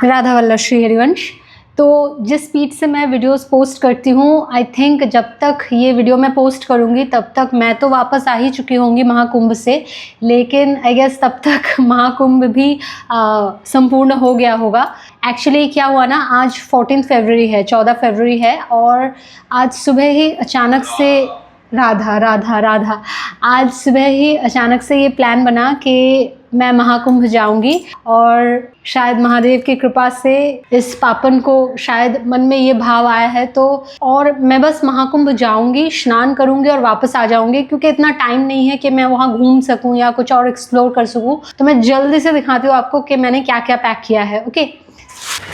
राधा वल्लभ श्री हरिवंश। तो जिस स्पीड से मैं वीडियोस पोस्ट करती हूँ, आई थिंक जब तक ये वीडियो मैं पोस्ट करूँगी तब तक मैं तो वापस आ ही चुकी होंगी महाकुंभ से, लेकिन आई गेस तब तक महाकुंभ भी संपूर्ण हो गया होगा। एक्चुअली क्या हुआ ना, आज 14 फरवरी है, 14 फरवरी है, और आज सुबह ही अचानक से राधा आज सुबह ही अचानक से ये प्लान बना कि मैं महाकुंभ जाऊंगी, और शायद महादेव की कृपा से इस पापन को शायद मन में ये भाव आया है, तो और मैं बस महाकुंभ जाऊंगी, स्नान करूंगी और वापस आ जाऊंगी, क्योंकि इतना टाइम नहीं है कि मैं वहाँ घूम सकूं या कुछ और एक्सप्लोर कर सकूं। तो मैं जल्दी से दिखाती हूँ आपको कि मैंने क्या क्या पैक किया है। ओके,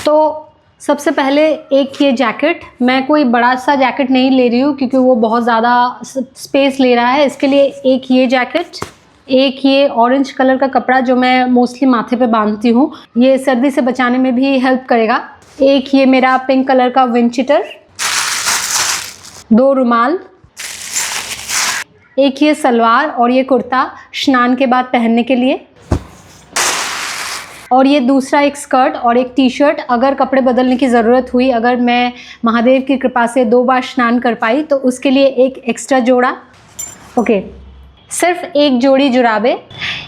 तो सबसे पहले एक ये जैकेट, मैं कोई बड़ा सा जैकेट नहीं ले रही हूँ क्योंकि वो बहुत ज़्यादा स्पेस ले रहा है। इसके लिए एक ये जैकेट, एक ये ऑरेंज कलर का कपड़ा जो मैं मोस्टली माथे पे बांधती हूँ, ये सर्दी से बचाने में भी हेल्प करेगा। एक ये मेरा पिंक कलर का विंड चीटर, 2 रुमाल, एक ये सलवार और ये कुर्ता स्नान के बाद पहनने के लिए, और ये दूसरा एक स्कर्ट और एक टी शर्ट। अगर कपड़े बदलने की ज़रूरत हुई, अगर मैं महादेव की कृपा से 2 बार स्नान कर पाई तो उसके लिए एक एक्स्ट्रा जोड़ा। ओके, सिर्फ एक जोड़ी जुराबे।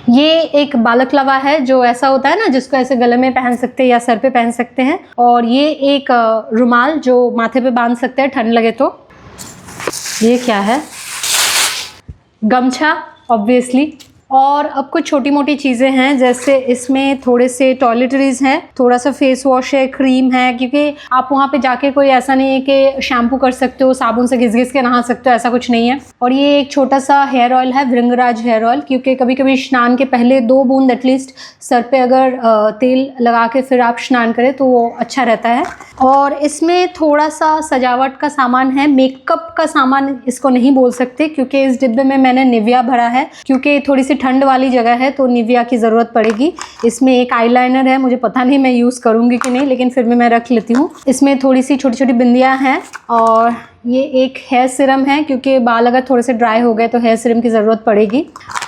ये एक बालकलवा है जो ऐसा होता है ना, जिसको ऐसे गले में पहन सकते हैं या सर पे पहन सकते हैं, और ये एक रुमाल जो माथे पे बांध सकते हैं ठंड लगे तो। ये क्या है? गमछा ऑब्वियसली। और अब कुछ छोटी मोटी चीज़ें हैं, जैसे इसमें थोड़े से टॉयलेटरीज़ हैं, थोड़ा सा फेस वॉश है, क्रीम है, क्योंकि आप वहाँ पे जाके कोई ऐसा नहीं है कि शैम्पू कर सकते हो, साबुन से घिस घिस के नहा सकते हो, ऐसा कुछ नहीं है। और ये एक छोटा सा हेयर ऑयल है, भृंगराज हेयर ऑयल, क्योंकि कभी कभी स्नान के पहले 2 बूंद एटलीस्ट सर पे अगर तेल लगा के फिर आप स्नान करें तो वो अच्छा रहता है। और इसमें थोड़ा सा सजावट का सामान है, मेकअप का सामान इसको नहीं बोल सकते, क्योंकि इस डिब्बे में मैंने निविया भरा है, क्योंकि थोड़ी सी ठंड वाली जगह है तो निविया की ज़रूरत पड़ेगी। इसमें एक आईलाइनर है, मुझे पता नहीं मैं यूज़ करूँगी कि नहीं, लेकिन फिर भी मैं रख लेती हूँ। इसमें थोड़ी सी छोटी छोटी बिंदियाँ हैं, और ये एक हेयर सीरम है, क्योंकि बाल अगर थोड़े से ड्राई हो गए तो हेयर सीरम की ज़रूरत पड़ेगी।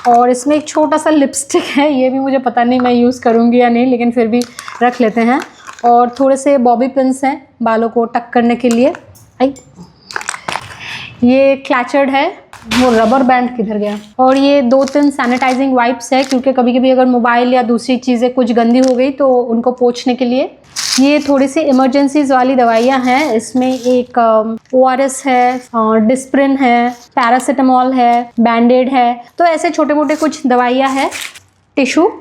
और इसमें एक छोटा सा लिपस्टिक है, ये भी मुझे पता नहीं मैं यूज़ करूँगी या नहीं, लेकिन फिर भी रख लेते हैं। और थोड़े से बॉबी पिन्स हैं बालों को टक करने के लिए। ये क्लचर्ड है, वो रबर बैंड किधर गया। और ये 2-3 सैनिटाइजिंग वाइप्स है, क्योंकि कभी कभी अगर मोबाइल या दूसरी चीज़ें कुछ गंदी हो गई तो उनको पोंछने के लिए। ये थोड़ी सी इमरजेंसीज वाली दवाइयाँ हैं, इसमें एक ORS है, डिस्प्रिन है, पैरासीटामॉल है, बैंडेड है, तो ऐसे छोटे मोटे कुछ दवाइयाँ हैं। टिशू,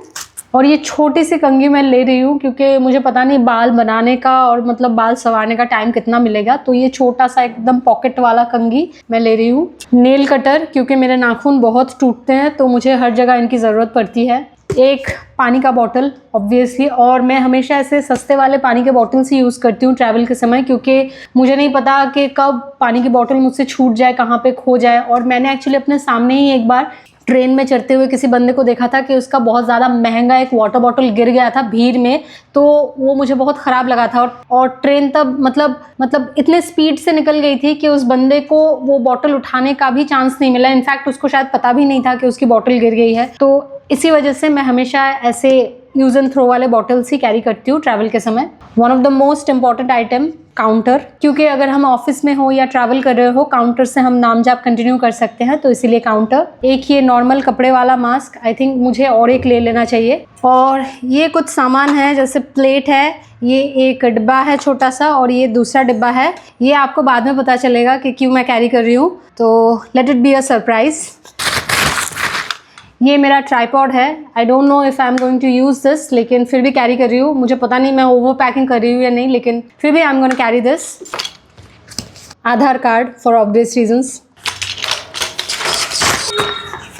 और ये छोटी सी कंघी मैं ले रही हूँ क्योंकि मुझे पता नहीं बाल बनाने का और मतलब बाल संवारने का टाइम कितना मिलेगा, तो ये छोटा सा एकदम पॉकेट वाला कंघी मैं ले रही हूँ। नेल कटर, क्योंकि मेरे नाखून बहुत टूटते हैं तो मुझे हर जगह इनकी ज़रूरत पड़ती है। एक पानी का बॉटल ऑब्वियसली, और मैं हमेशा ऐसे सस्ते वाले पानी के बॉटल से यूज़ करती हूँ ट्रैवल के समय, क्योंकि मुझे नहीं पता कि कब पानी की बॉटल मुझसे छूट जाए, कहाँ पे खो जाए। और मैंने एक्चुअली अपने सामने ही एक बार ट्रेन में चढ़ते हुए किसी बंदे को देखा था कि उसका बहुत ज़्यादा महंगा एक वाटर बॉटल गिर गया था भीड़ में, तो वो मुझे बहुत ख़राब लगा था। और ट्रेन तब मतलब इतने स्पीड से निकल गई थी कि उस बंदे को वो बॉटल उठाने का भी चांस नहीं मिला। इनफैक्ट उसको शायद पता भी नहीं था कि उसकी बॉटल गिर गई है। तो इसी वजह से मैं हमेशा ऐसे यूज़ एंड थ्रो वाले बॉटल्स ही कैरी करती हूँ ट्रैवल के समय। One of the most important item, counter, क्योंकि अगर हम ऑफिस में हो या ट्रैवल कर रहे हो, काउंटर से हम नाम जाप कंटिन्यू कर सकते हैं, तो इसीलिए काउंटर। एक ये नॉर्मल कपड़े वाला मास्क, आई थिंक मुझे और एक ले लेना चाहिए। और ये कुछ सामान है, जैसे प्लेट है, ये एक डिब्बा है छोटा सा, और ये दूसरा डिब्बा है। ये आपको बाद में पता चलेगा कि क्यों मैं कैरी कर रही हूँ, तो let it be a surprise. ये मेरा ट्राइपॉड है, I don't know if I am going to use this, लेकिन फिर भी कैरी कर रही हूँ। मुझे पता नहीं मैं ओवर पैकिंग कर रही हूँ या नहीं, लेकिन फिर भी I am gonna carry this. Aadhaar card for obvious reasons,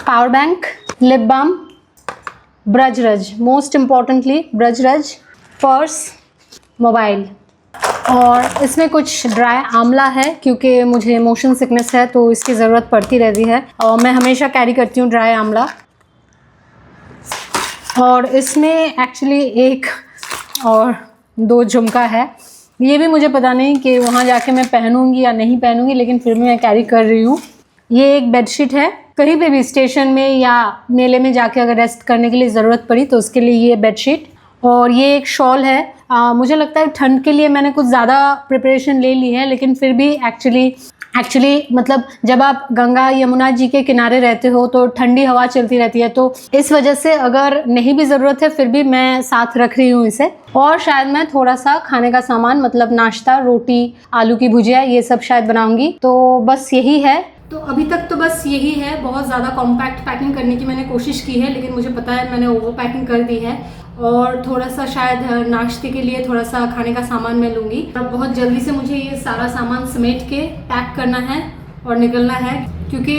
power bank, lip balm, ब्रजरज, मोस्ट इम्पॉर्टेंटली ब्रजरज, पर्स, मोबाइल। और इसमें कुछ ड्राई आंवला है, क्योंकि मुझे मोशन सिकनेस है तो इसकी ज़रूरत पड़ती रहती है, और मैं हमेशा कैरी करती हूँ ड्राई आंवला। और इसमें एक्चुअली एक और 2 झुमका है, ये भी मुझे पता नहीं कि वहाँ जाके मैं पहनूंगी या नहीं पहनूंगी, लेकिन फिर भी मैं कैरी कर रही हूँ। ये एक बेडशीट है, कहीं पे भी स्टेशन में या मेले में जाके अगर रेस्ट करने के लिए ज़रूरत पड़ी तो उसके लिए ये बेडशीट। और ये एक शॉल है। मुझे लगता है ठंड के लिए मैंने कुछ ज़्यादा प्रिपरेशन ले ली है, लेकिन फिर भी एक्चुअली मतलब जब आप गंगा यमुना जी के किनारे रहते हो तो ठंडी हवा चलती रहती है, तो इस वजह से अगर नहीं भी ज़रूरत है फिर भी मैं साथ रख रही हूँ इसे। और शायद मैं थोड़ा सा खाने का सामान मतलब नाश्ता, रोटी, आलू की भुजिया ये सब शायद बनाऊंगी। तो बस यही है। तो अभी तक तो बस यही है। बहुत ज़्यादा कॉम्पैक्ट पैकिंग करने की मैंने कोशिश की है, लेकिन मुझे पता है मैंने ओवर पैकिंग कर दी है। और थोड़ा सा शायद नाश्ते के लिए थोड़ा सा खाने का सामान मैं लूँगी। अब बहुत जल्दी से मुझे ये सारा सामान समेट के पैक करना है और निकलना है, क्योंकि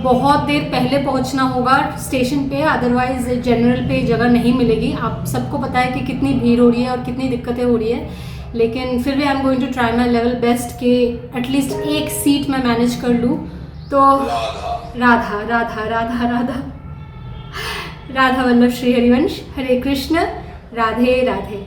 बहुत देर पहले पहुंचना होगा स्टेशन पे, अदरवाइज जनरल पे जगह नहीं मिलेगी। आप सबको पता है कि कितनी भीड़ हो रही है और कितनी दिक्कतें हो रही है, लेकिन फिर भी I am going to try my level best कि एटलीस्ट एक सीट मैं मैनेज कर लूँ। तो राधा राधा राधा राधा राधा वल्लभ श्री हरिवंश, हरे कृष्ण, राधे राधे।